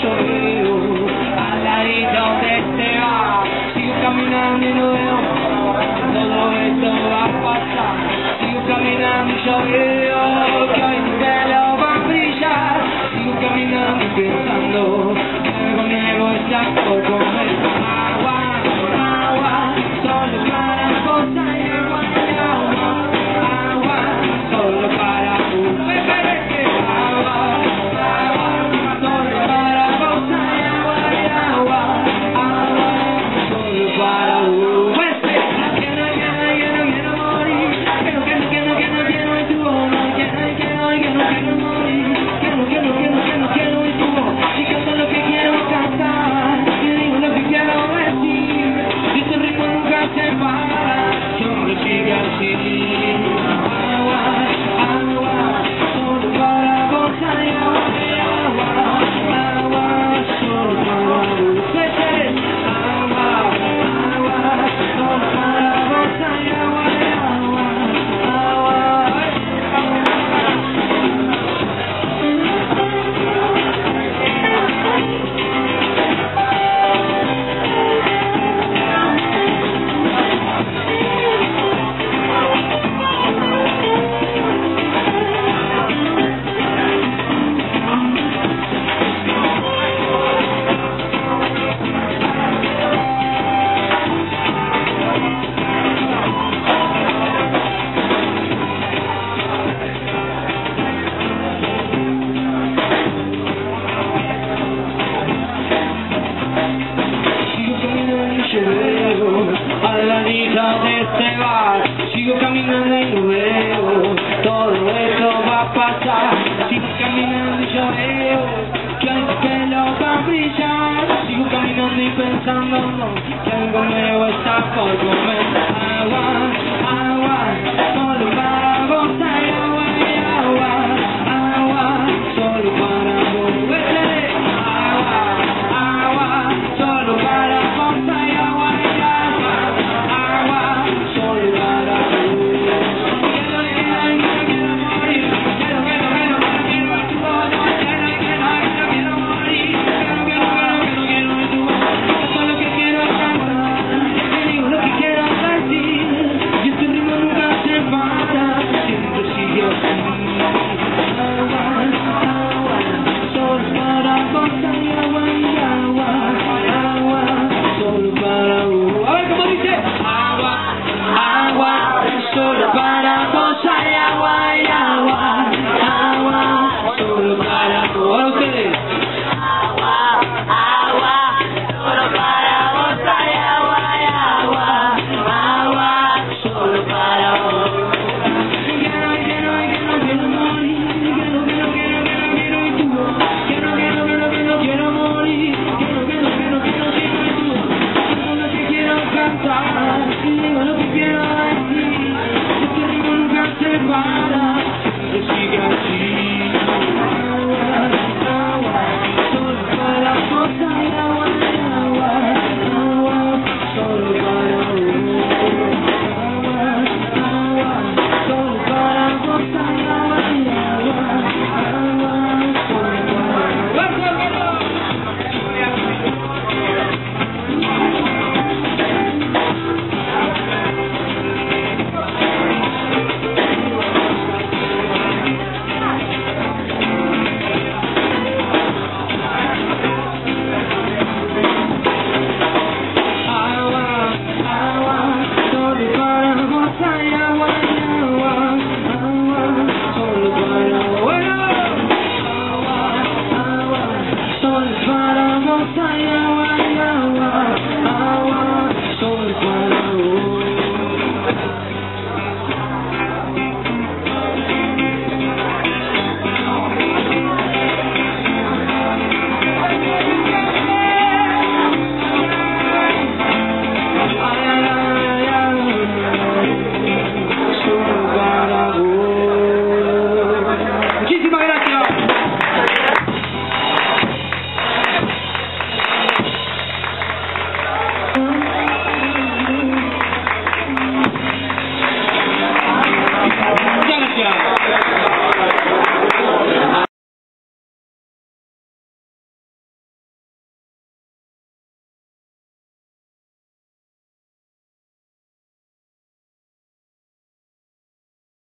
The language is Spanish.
yo veo al ladito de este bar. Sigo caminando y no veo todo esto va a pasar. Sigo caminando y yo veo que hoy mi pelo va a brillar. Sigo caminando y pensando que algo nuevo está por comer. Agua, agua, solo para cosa y agua y agua. Agua, solo para beber. Agua, agua, solo para cosa y agua y agua. Agua, solo para quiero morir. Quiero en tu boca. Quiero morir. Quiero en tu boca. Y canto lo que quiero cantar. Y digo lo que quiero decir. Y este ritmo nunca se para. Siempre sigue así. Agua, agua, solo para cosa y agua y agua. Agua, solo para ustedes. Agua, agua, solo para cosa y agua y agua. Al ladito de este bar, sigo caminando y no veo todo esto va a pasar. Sigo caminando y yo veo que el pelo va a brillar. Sigo caminando y pensando que algo nuevo está por comer. Agua, agua, solo